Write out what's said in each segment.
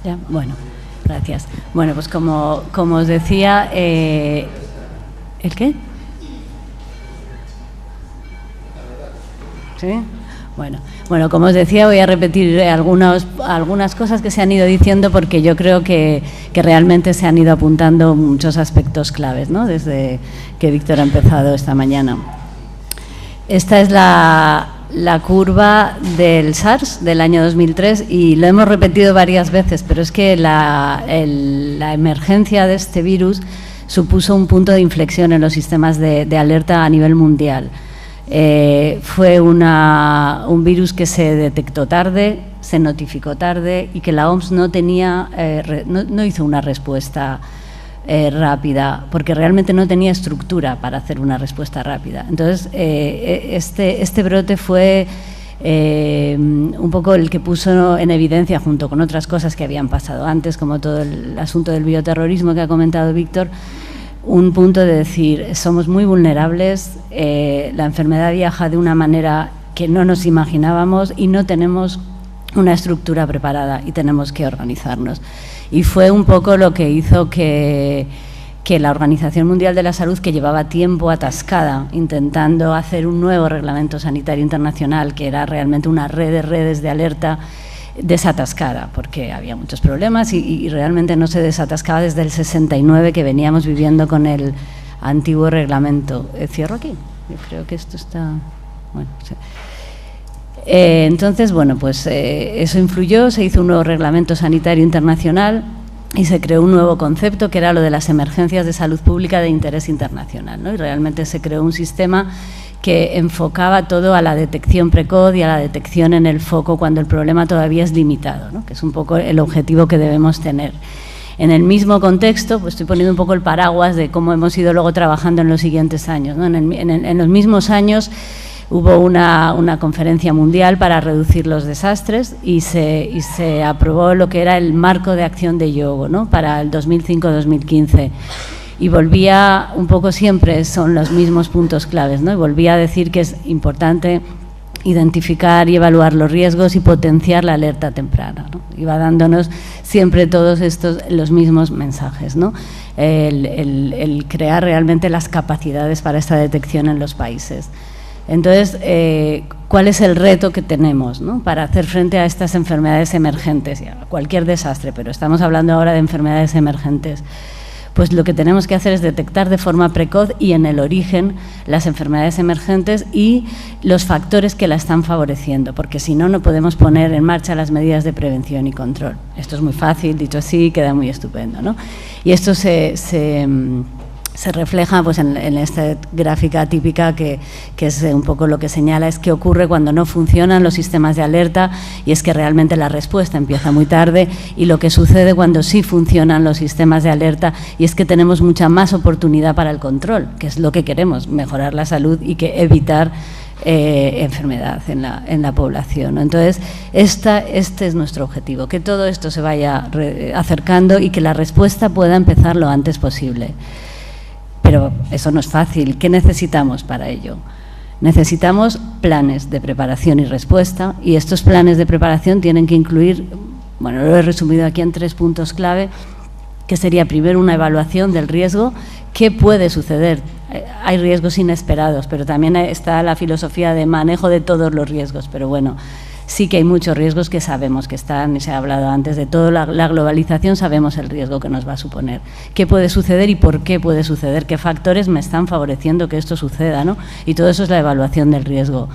Ya, bueno, gracias. Bueno, pues como os decía, ¿el qué? ¿Sí? Bueno, como os decía, voy a repetir algunas cosas que se han ido diciendo porque yo creo que realmente se han ido apuntando muchos aspectos claves, ¿no?, desde que Víctor ha empezado esta mañana. Esta es la curva del SARS del año 2003 y lo hemos repetido varias veces, pero es que la emergencia de este virus supuso un punto de inflexión en los sistemas de alerta a nivel mundial. Fue un virus que se detectó tarde, se notificó tarde y que la OMS no hizo una respuesta rápida, porque realmente no tenía estructura para hacer una respuesta rápida. Entonces, este brote fue un poco el que puso en evidencia, junto con otras cosas que habían pasado antes, como todo el asunto del bioterrorismo que ha comentado Víctor, un punto de decir, somos muy vulnerables, la enfermedad viaja de una manera que no nos imaginábamos y no tenemos una estructura preparada y tenemos que organizarnos. Y fue un poco lo que hizo que la Organización Mundial de la Salud, que llevaba tiempo atascada intentando hacer un nuevo reglamento sanitario internacional, que era realmente una red de redes de alerta, desatascara, porque había muchos problemas y realmente no se desatascaba desde el 69, que veníamos viviendo con el antiguo reglamento. ¿Cierro aquí? Yo creo que esto está... Bueno, sí. Entonces, bueno, pues eso influyó, se hizo un nuevo reglamento sanitario internacional y se creó un nuevo concepto que era lo de las emergencias de salud pública de interés internacional, ¿no? Y realmente se creó un sistema que enfocaba todo a la detección precoz y a la detección en el foco cuando el problema todavía es limitado, ¿no?, que es un poco el objetivo que debemos tener. En el mismo contexto, pues estoy poniendo un poco el paraguas de cómo hemos ido luego trabajando en los siguientes años, ¿no? En los mismos años hubo una conferencia mundial para reducir los desastres y se aprobó lo que era el marco de acción de Hyogo, ¿no?, para el 2005-2015. Y volvía un poco, siempre son los mismos puntos claves, ¿no? Y volvía a decir que es importante identificar y evaluar los riesgos y potenciar la alerta temprana, ¿no? Iba dándonos siempre todos los mismos mensajes, ¿no? El crear realmente las capacidades para esta detección en los países. Entonces, ¿cuál es el reto que tenemos, ¿no?, para hacer frente a estas enfermedades emergentes y a cualquier desastre? Pero estamos hablando ahora de enfermedades emergentes. Pues lo que tenemos que hacer es detectar de forma precoz y en el origen las enfermedades emergentes y los factores que la están favoreciendo, porque si no, no podemos poner en marcha las medidas de prevención y control. Esto es muy fácil, dicho así, queda muy estupendo, ¿no? Y esto se refleja pues en esta gráfica típica que es un poco lo que señala, es qué ocurre cuando no funcionan los sistemas de alerta, y es que realmente la respuesta empieza muy tarde, y lo que sucede cuando sí funcionan los sistemas de alerta, y es que tenemos mucha más oportunidad para el control, que es lo que queremos, mejorar la salud y que evitar enfermedad en la población, ¿no? Entonces, este es nuestro objetivo, que todo esto se vaya acercando y que la respuesta pueda empezar lo antes posible. Pero eso no es fácil. ¿Qué necesitamos para ello? Necesitamos planes de preparación y respuesta, y estos planes de preparación tienen que incluir, bueno, lo he resumido aquí en 3 puntos clave, que sería primero una evaluación del riesgo. ¿Qué puede suceder? Hay riesgos inesperados, pero también está la filosofía de manejo de todos los riesgos, pero bueno, sí que hay muchos riesgos que sabemos que están, y se ha hablado antes de todo, la globalización, sabemos el riesgo que nos va a suponer. ¿Qué puede suceder y por qué puede suceder? ¿Qué factores me están favoreciendo que esto suceda, ¿no? Y todo eso es la evaluación del riesgo.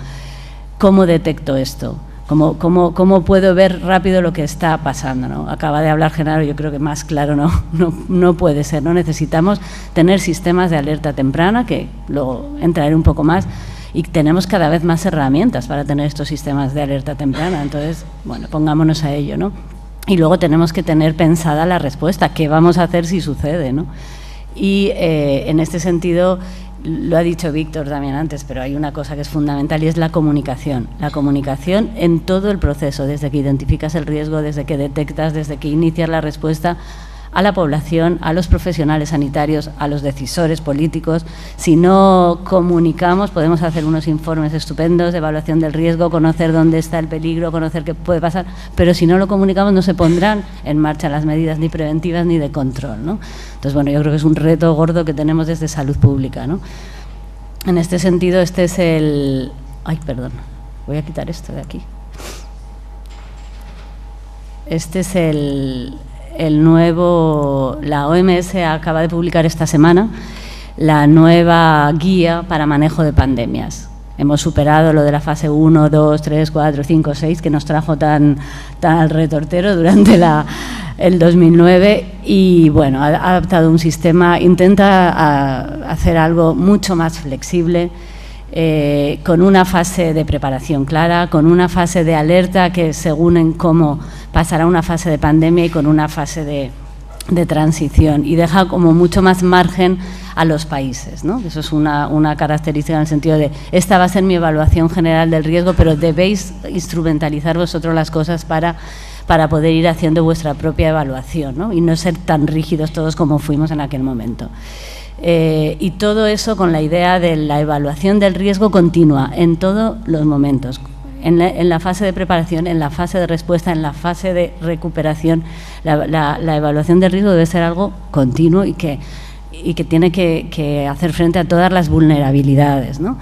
¿Cómo detecto esto? ¿Cómo puedo ver rápido lo que está pasando, ¿no? Acaba de hablar Genaro, yo creo que más claro no puede ser, ¿no? Necesitamos tener sistemas de alerta temprana, que luego entraré un poco más, y tenemos cada vez más herramientas para tener estos sistemas de alerta temprana. Entonces, bueno, pongámonos a ello, ¿no? Y luego tenemos que tener pensada la respuesta, qué vamos a hacer si sucede, ¿no? Y en este sentido, lo ha dicho Víctor también antes, pero hay una cosa que es fundamental, y es la comunicación. La comunicación en todo el proceso, desde que identificas el riesgo, desde que detectas, desde que inicias la respuesta, a la población, a los profesionales sanitarios, a los decisores políticos. Si no comunicamos, podemos hacer unos informes estupendos de evaluación del riesgo, conocer dónde está el peligro, conocer qué puede pasar, pero si no lo comunicamos no se pondrán en marcha las medidas ni preventivas ni de control, ¿no? Entonces, bueno, yo creo que es un reto gordo que tenemos desde salud pública, ¿no? En este sentido, este es el... Ay, perdón, voy a quitar esto de aquí. Este es el nuevo, la OMS acaba de publicar esta semana la nueva guía para manejo de pandemias. Hemos superado lo de la fase 1, 2, 3, 4, 5, 6, que nos trajo tan al retortero durante el 2009 y, bueno, ha adaptado un sistema, intenta hacer algo mucho más flexible, con una fase de preparación clara, con una fase de alerta que según en cómo pasará una fase de pandemia y con una fase de transición, y deja como mucho más margen a los países, ¿no? Eso es una característica en el sentido de esta va a ser mi evaluación general del riesgo, pero debéis instrumentalizar vosotros las cosas para poder ir haciendo vuestra propia evaluación, ¿no? Y no ser tan rígidos todos como fuimos en aquel momento. Y todo eso con la idea de la evaluación del riesgo continua en todos los momentos, en la fase de preparación, en la fase de respuesta, en la fase de recuperación. La evaluación del riesgo debe ser algo continuo y que tiene que hacer frente a todas las vulnerabilidades, ¿no?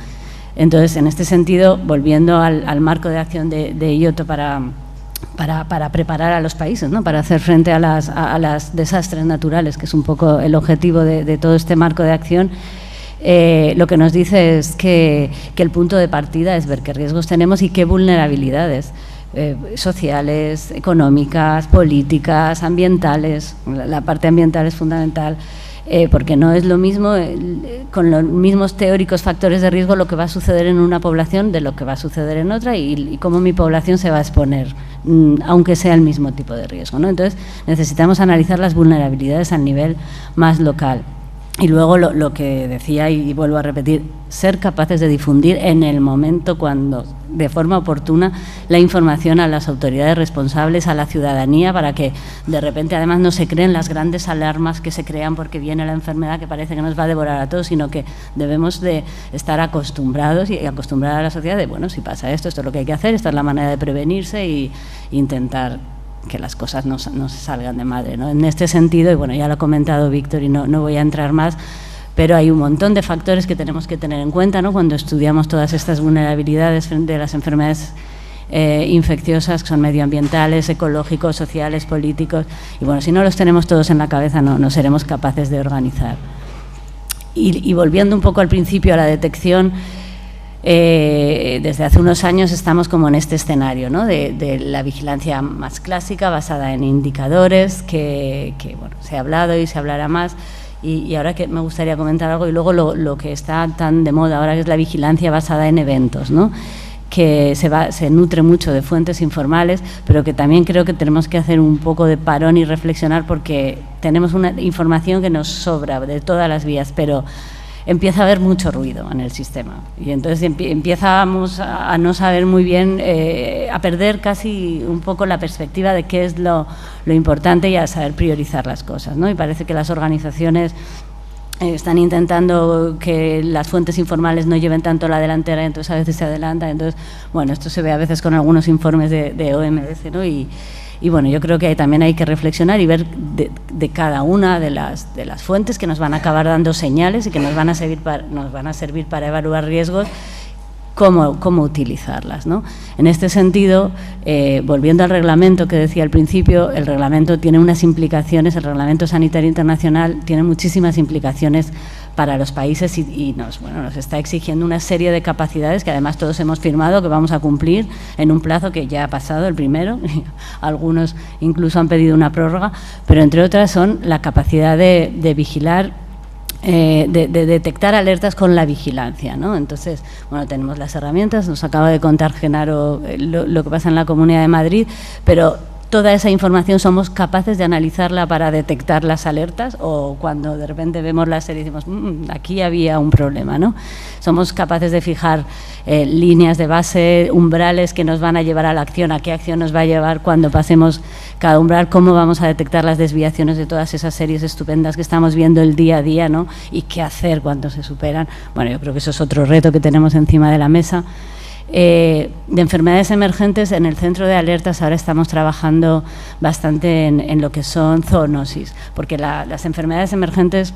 Entonces, en este sentido, volviendo al marco de acción de IOTO para preparar a los países, ¿no? Para hacer frente a las desastres naturales, que es un poco el objetivo de todo este marco de acción, lo que nos dice es que el punto de partida es ver qué riesgos tenemos y qué vulnerabilidades sociales, económicas, políticas, ambientales. La parte ambiental es fundamental. Porque no es lo mismo, con los mismos teóricos factores de riesgo, lo que va a suceder en una población de lo que va a suceder en otra y cómo mi población se va a exponer, aunque sea el mismo tipo de riesgo, ¿no? Entonces, necesitamos analizar las vulnerabilidades a nivel más local. Y luego lo que decía, y vuelvo a repetir, ser capaces de difundir en el momento, cuando de forma oportuna, la información a las autoridades responsables, a la ciudadanía, para que de repente además no se creen las grandes alarmas que se crean porque viene la enfermedad que parece que nos va a devorar a todos, sino que debemos de estar acostumbrados y acostumbrar a la sociedad de, bueno, si pasa esto es lo que hay que hacer, esta es la manera de prevenirse e intentar que las cosas no se salgan de madre, ¿no? En este sentido, y bueno, ya lo ha comentado Víctor y no voy a entrar más, pero hay un montón de factores que tenemos que tener en cuenta, ¿no? Cuando estudiamos todas estas vulnerabilidades de las enfermedades infecciosas, que son medioambientales, ecológicos, sociales, políticos, y bueno, si no los tenemos todos en la cabeza no seremos capaces de organizar. Y volviendo un poco al principio, a la detección, desde hace unos años estamos como en este escenario, ¿no? de la vigilancia más clásica, basada en indicadores, que bueno, se ha hablado y se hablará más, y ahora que me gustaría comentar algo, y luego lo que está tan de moda ahora, que es la vigilancia basada en eventos, ¿no? Que se nutre mucho de fuentes informales, pero que también creo que tenemos que hacer un poco de parón y reflexionar, porque tenemos una información que nos sobra de todas las vías, pero empieza a haber mucho ruido en el sistema y entonces empezamos a no saber muy bien, a perder casi un poco la perspectiva de qué es lo importante y a saber priorizar las cosas, ¿no? Y parece que las organizaciones están intentando que las fuentes informales no lleven tanto la delantera, entonces a veces se adelantan. Entonces, bueno, esto se ve a veces con algunos informes de OMS, ¿no? Y bueno, yo creo que también hay que reflexionar y ver de cada una de las fuentes que nos van a acabar dando señales y que nos van a servir para evaluar riesgos, cómo utilizarlas, ¿no? En este sentido, volviendo al reglamento que decía al principio, el reglamento tiene unas implicaciones, el Reglamento Sanitario Internacional tiene muchísimas implicaciones para los países y nos está exigiendo una serie de capacidades que además todos hemos firmado que vamos a cumplir en un plazo que ya ha pasado, el primero, algunos incluso han pedido una prórroga, pero entre otras son la capacidad de vigilar, de detectar alertas con la vigilancia, ¿no? Entonces, bueno, tenemos las herramientas, nos acaba de contar Genaro lo que pasa en la Comunidad de Madrid, pero toda esa información somos capaces de analizarla para detectar las alertas, o cuando de repente vemos la serie y decimos, aquí había un problema, ¿no? Somos capaces de fijar líneas de base, umbrales que nos van a llevar a la acción, a qué acción nos va a llevar cuando pasemos cada umbral, cómo vamos a detectar las desviaciones de todas esas series estupendas que estamos viendo el día a día, ¿no? Y qué hacer cuando se superan. Bueno, yo creo que eso es otro reto que tenemos encima de la mesa. De enfermedades emergentes, en el centro de alertas ahora estamos trabajando bastante en lo que son zoonosis, porque las enfermedades emergentes,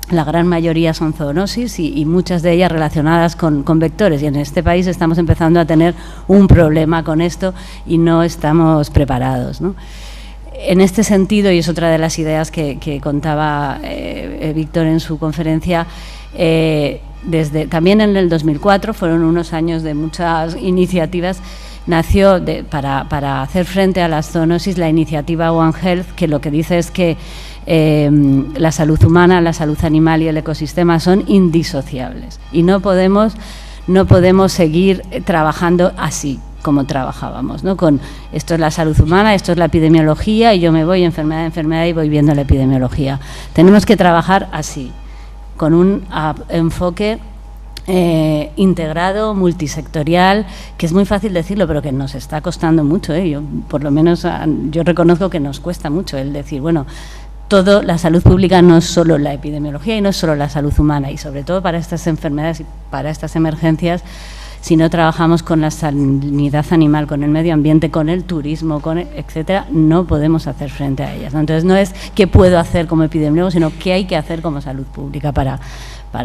la gran mayoría son zoonosis y muchas de ellas relacionadas con vectores, y en este país estamos empezando a tener un problema con esto y no estamos preparados, ¿no? En este sentido, y es otra de las ideas que contaba Víctor en su conferencia, también en el 2004, fueron unos años de muchas iniciativas, nació para hacer frente a las zoonosis la iniciativa One Health, que lo que dice es que la salud humana, la salud animal y el ecosistema son indisociables y no podemos seguir trabajando así como trabajábamos, ¿no? Con esto es la salud humana, esto es la epidemiología y yo me voy enfermedad a enfermedad y voy viendo la epidemiología. Tenemos que trabajar así, con un enfoque integrado, multisectorial, que es muy fácil decirlo, pero que nos está costando mucho, ¿eh? Yo, por lo menos, yo reconozco que nos cuesta mucho el decir, bueno, la salud pública no es solo la epidemiología y no es solo la salud humana, y sobre todo para estas enfermedades y para estas emergencias, si no trabajamos con la sanidad animal, con el medio ambiente, con el turismo, etcétera, no podemos hacer frente a ellas, ¿no? Entonces, no es qué puedo hacer como epidemiólogo, sino qué hay que hacer como salud pública para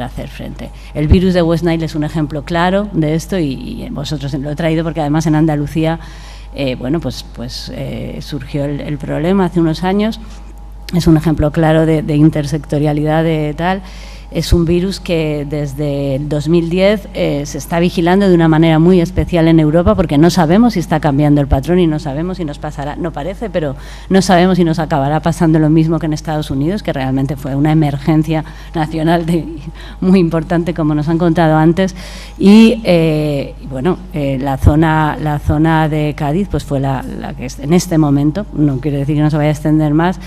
hacer frente. El virus de West Nile es un ejemplo claro de esto y vosotros lo he traído porque además en Andalucía surgió el problema hace unos años. Es un ejemplo claro de intersectorialidad de tal. Es un virus que desde el 2010 se está vigilando de una manera muy especial en Europa, porque no sabemos si está cambiando el patrón y no sabemos si nos pasará, no parece, pero no sabemos si nos acabará pasando lo mismo que en Estados Unidos, que realmente fue una emergencia nacional muy importante, como nos han contado antes. Y la zona de Cádiz pues fue la que en este momento, no quiere decir que no se vaya a extender más,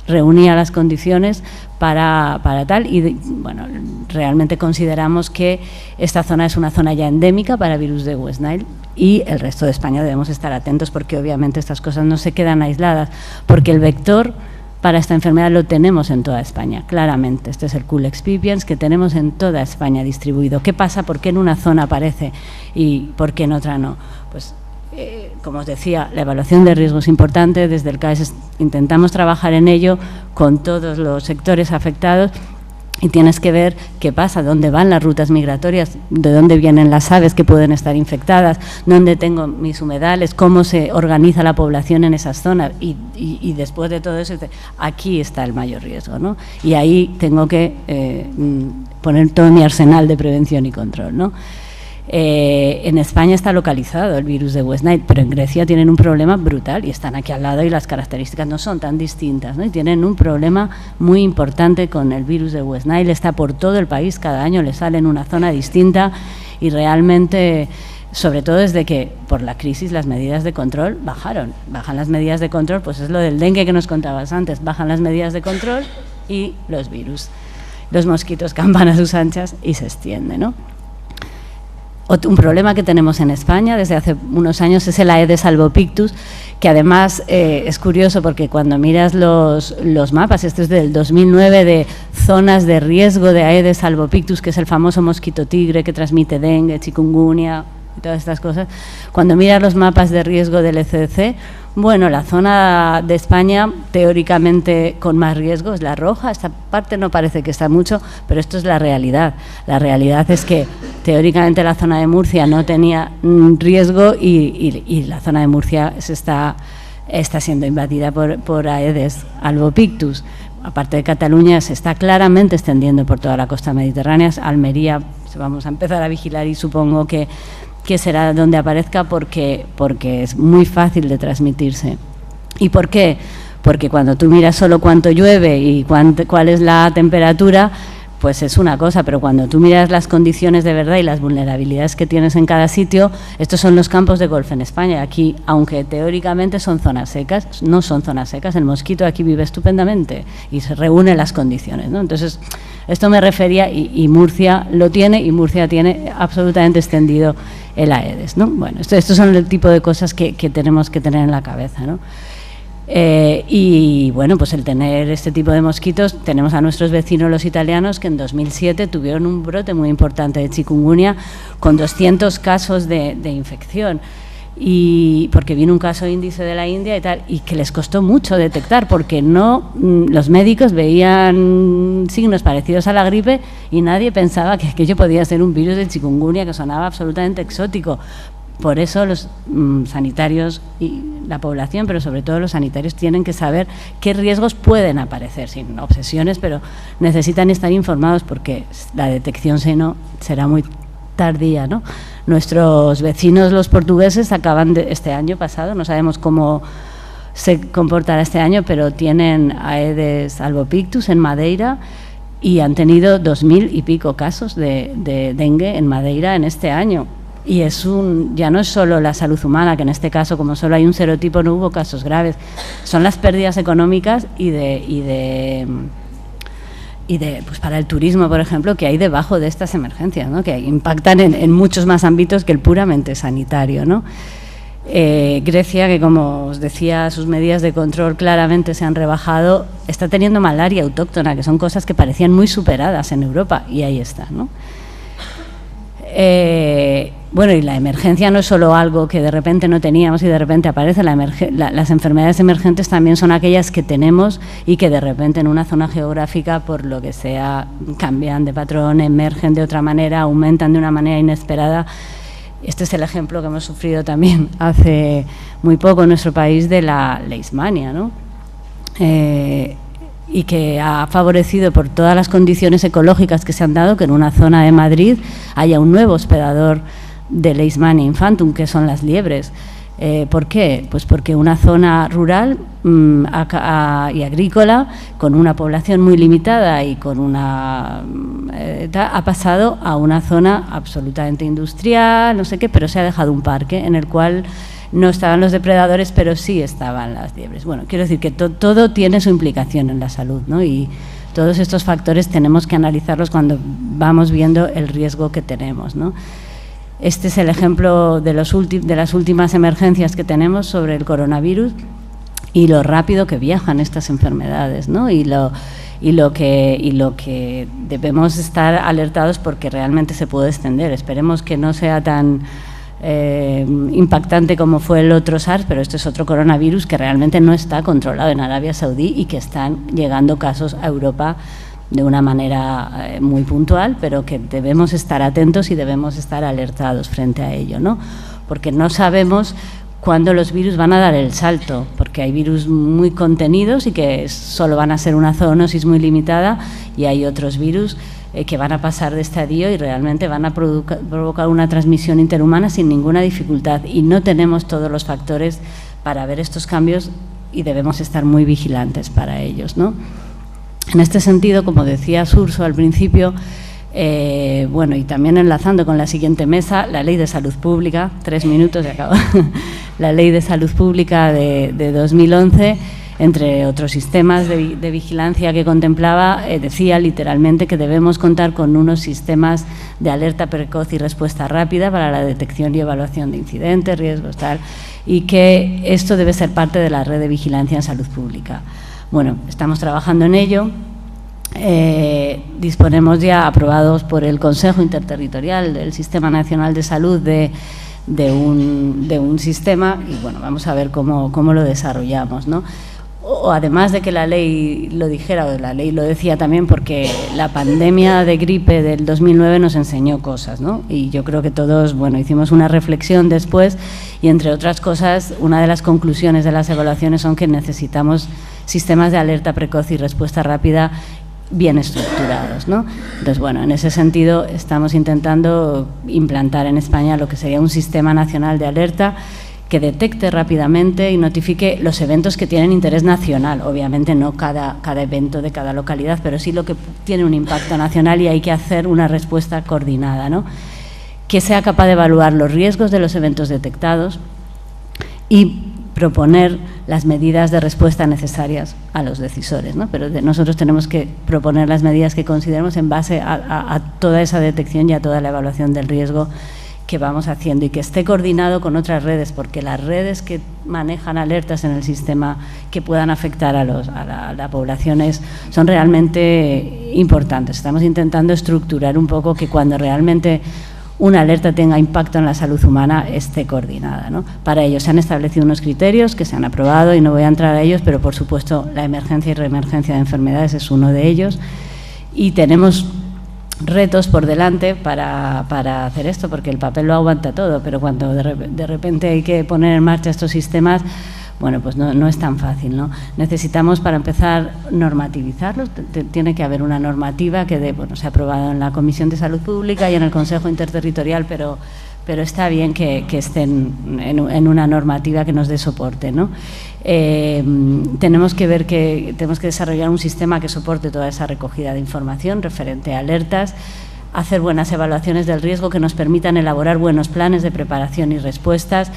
reunía las condiciones para tal y bueno, realmente consideramos que esta zona es una zona ya endémica para virus de West Nile y el resto de España debemos estar atentos porque obviamente estas cosas no se quedan aisladas, porque el vector para esta enfermedad lo tenemos en toda España, claramente. Este es el Culex pipiens que tenemos en toda España distribuido. ¿Qué pasa? ¿Por qué en una zona aparece y por qué en otra no? Pues como os decía, la evaluación de riesgo es importante. Desde el CAES intentamos trabajar en ello con todos los sectores afectados y tienes que ver qué pasa, dónde van las rutas migratorias, de dónde vienen las aves que pueden estar infectadas, dónde tengo mis humedales, cómo se organiza la población en esas zonas y después de todo eso, aquí está el mayor riesgo, ¿no? Y ahí tengo que poner todo mi arsenal de prevención y control, ¿no? En España está localizado el virus de West Nile, pero en Grecia tienen un problema brutal y están aquí al lado y las características no son tan distintas, ¿no? Y tienen un problema muy importante con el virus de West Nile, está por todo el país, cada año le sale en una zona distinta y realmente, sobre todo desde que por la crisis las medidas de control bajan las medidas de control, pues es lo del dengue que nos contabas antes, bajan las medidas de control y los virus, los mosquitos campan a sus anchas y se extiende, ¿no? Un problema que tenemos en España desde hace unos años es el Aedes albopictus, que además es curioso porque cuando miras los mapas, esto es del 2009, de zonas de riesgo de Aedes albopictus, que es el famoso mosquito tigre que transmite dengue, chikungunya y todas estas cosas, cuando miras los mapas de riesgo del ECDC, bueno, la zona de España teóricamente con más riesgo es la roja, esta parte no parece que está mucho, pero esto es la realidad. La realidad es que teóricamente la zona de Murcia no tenía riesgo y la zona de Murcia está siendo invadida por Aedes albopictus. Aparte de Cataluña, se está claramente extendiendo por toda la costa mediterránea. Almería vamos a empezar a vigilar y supongo que será donde aparezca porque es muy fácil de transmitirse. ¿Y por qué? Porque cuando tú miras solo cuánto llueve y cuál es la temperatura, pues es una cosa, pero cuando tú miras las condiciones de verdad y las vulnerabilidades que tienes en cada sitio, estos son los campos de golf en España. Aquí, aunque teóricamente son zonas secas, no son zonas secas, el mosquito aquí vive estupendamente y se reúnen las condiciones, ¿no? Entonces, esto me refería, y Murcia lo tiene, y Murcia tiene absolutamente extendido el Aedes, ¿no? Bueno, estos son el tipo de cosas que tenemos que tener en la cabeza, ¿no? Y bueno, pues el tener este tipo de mosquitos, tenemos a nuestros vecinos los italianos que en 2007 tuvieron un brote muy importante de chikungunya con 200 casos de infección, y porque vino un caso índice de la India y tal, y que les costó mucho detectar porque no, los médicos veían signos parecidos a la gripe y nadie pensaba que aquello podía ser un virus de chikungunya, que sonaba absolutamente exótico. Por eso los sanitarios y la población, pero sobre todo los sanitarios, tienen que saber qué riesgos pueden aparecer, sin obsesiones, pero necesitan estar informados porque la detección será muy tardía, ¿no? Nuestros vecinos, los portugueses, acaban de, este año pasado, no sabemos cómo se comportará este año, pero tienen Aedes albopictus en Madeira y han tenido 2000 y pico casos de dengue en Madeira en este año. Y ya no es solo la salud humana, que en este caso, como solo hay un serotipo, no hubo casos graves. Son las pérdidas económicas y pues para el turismo, por ejemplo, que hay debajo de estas emergencias, ¿no? Que impactan en muchos más ámbitos que el puramente sanitario, ¿no? Grecia, que como os decía, sus medidas de control claramente se han rebajado, está teniendo malaria autóctona, que son cosas que parecían muy superadas en Europa, y ahí está, ¿no? Bueno, y la emergencia no es solo algo que de repente no teníamos y de repente aparece. Las enfermedades emergentes también son aquellas que tenemos y que de repente en una zona geográfica, por lo que sea, cambian de patrón, emergen de otra manera, aumentan de una manera inesperada. Este es el ejemplo que hemos sufrido también hace muy poco en nuestro país de la leishmania, ¿no? Y que ha favorecido, por todas las condiciones ecológicas que se han dado, que en una zona de Madrid haya un nuevo hospedador de Leishmania infantum, que son las liebres. ¿Por qué? Pues porque una zona rural y agrícola, con una población muy limitada y con ha pasado a una zona absolutamente industrial, no sé qué, pero se ha dejado un parque en el cual no estaban los depredadores, pero sí estaban las liebres. Bueno, quiero decir que todo tiene su implicación en la salud, ¿no? Y todos estos factores tenemos que analizarlos cuando vamos viendo el riesgo que tenemos, ¿no? Este es el ejemplo de las últimas emergencias que tenemos sobre el coronavirus y lo rápido que viajan estas enfermedades, ¿no? Y lo que debemos estar alertados porque realmente se puede extender. Esperemos que no sea tan impactante como fue el otro SARS, pero este es otro coronavirus que realmente no está controlado en Arabia Saudí y que están llegando casos a Europa de una manera muy puntual, pero que debemos estar atentos y debemos estar alertados frente a ello, ¿no? Porque no sabemos cuándo los virus van a dar el salto, porque hay virus muy contenidos y que solo van a ser una zoonosis muy limitada, y hay otros virus que van a pasar de estadio y realmente van a provocar una transmisión interhumana sin ninguna dificultad, y no tenemos todos los factores para ver estos cambios y debemos estar muy vigilantes para ellos, ¿no? En este sentido, como decía Surso al principio, bueno, y también enlazando con la siguiente mesa, la Ley de Salud Pública, 3 minutos y acabo, la Ley de Salud Pública de 2011, entre otros sistemas de vigilancia que contemplaba, decía literalmente que debemos contar con unos sistemas de alerta precoz y respuesta rápida para la detección y evaluación de incidentes, riesgos, tal, y que esto debe ser parte de la red de vigilancia en salud pública. Bueno, estamos trabajando en ello. Disponemos ya, aprobados por el Consejo Interterritorial del Sistema Nacional de Salud, de un sistema, y bueno, vamos a ver cómo lo desarrollamos, ¿no? O además de que la ley lo dijera, o la ley lo decía también porque la pandemia de gripe del 2009 nos enseñó cosas, ¿no? Y yo creo que todos, bueno, hicimos una reflexión después y, entre otras cosas, una de las conclusiones de las evaluaciones son que necesitamos sistemas de alerta precoz y respuesta rápida bien estructurados, ¿no? Entonces, bueno, en ese sentido estamos intentando implantar en España lo que sería un sistema nacional de alerta que detecte rápidamente y notifique los eventos que tienen interés nacional. Obviamente no cada evento de cada localidad, pero sí lo que tiene un impacto nacional y hay que hacer una respuesta coordinada, ¿no? Que sea capaz de evaluar los riesgos de los eventos detectados y proponer las medidas de respuesta necesarias a los decisores, ¿no? Pero nosotros tenemos que proponer las medidas que consideremos en base a toda esa detección y a toda la evaluación del riesgo que vamos haciendo y que esté coordinado con otras redes, porque las redes que manejan alertas en el sistema que puedan afectar a la población son realmente importantes. Estamos intentando estructurar un poco que cuando realmente una alerta tenga impacto en la salud humana esté coordinada, ¿no? Para ello se han establecido unos criterios que se han aprobado y no voy a entrar a ellos, pero por supuesto la emergencia y reemergencia de enfermedades es uno de ellos y tenemos retos por delante para hacer esto, porque el papel lo aguanta todo, pero cuando de repente hay que poner en marcha estos sistemas, bueno, pues no es tan fácil, ¿no? Necesitamos, para empezar, normativizarlos. Tiene que haber una normativa que se ha aprobado en la Comisión de Salud Pública y en el Consejo Interterritorial, pero está bien que estén en una normativa que nos dé soporte, ¿no? Tenemos que desarrollar un sistema que soporte toda esa recogida de información referente a alertas, hacer buenas evaluaciones del riesgo que nos permitan elaborar buenos planes de preparación y respuestas.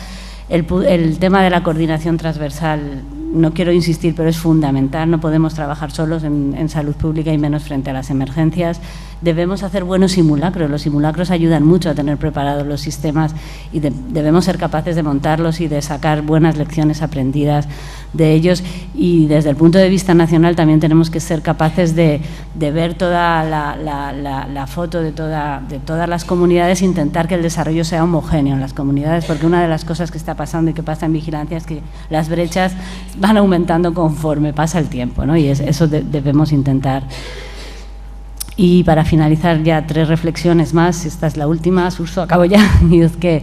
El tema de la coordinación transversal, no quiero insistir, pero es fundamental. No podemos trabajar solos en salud pública y menos frente a las emergencias. Debemos hacer buenos simulacros. Los simulacros ayudan mucho a tener preparados los sistemas y debemos ser capaces de montarlos y de sacar buenas lecciones aprendidas de ellos. Y desde el punto de vista nacional también tenemos que ser capaces de ver toda la foto de todas las comunidades e intentar que el desarrollo sea homogéneo en las comunidades, porque una de las cosas que está pasando y que pasa en vigilancia es que las brechas van aumentando conforme pasa el tiempo, ¿no? Y eso debemos intentar. Y para finalizar, ya 3 reflexiones más, esta es la última, Surso, acabo ya, y es que,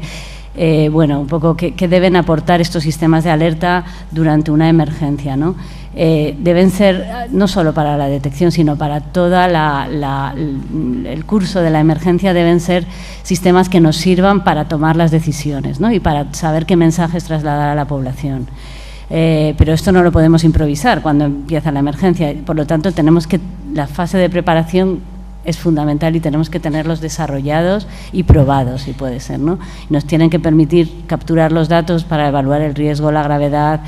bueno, un poco qué deben aportar estos sistemas de alerta durante una emergencia, ¿no? Deben ser, no solo para la detección, sino para todo el curso de la emergencia, deben ser sistemas que nos sirvan para tomar las decisiones, ¿no? Y para saber qué mensajes trasladar a la población. Pero esto no lo podemos improvisar cuando empieza la emergencia, por lo tanto la fase de preparación es fundamental y tenemos que tenerlos desarrollados y probados, si puede ser, ¿no? Nos tienen que permitir capturar los datos para evaluar el riesgo, la gravedad,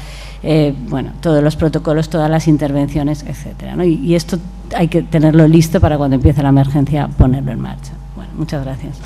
bueno, todos los protocolos, todas las intervenciones, etcétera, ¿no? Y esto hay que tenerlo listo para cuando empiece la emergencia ponerlo en marcha. Bueno, muchas gracias.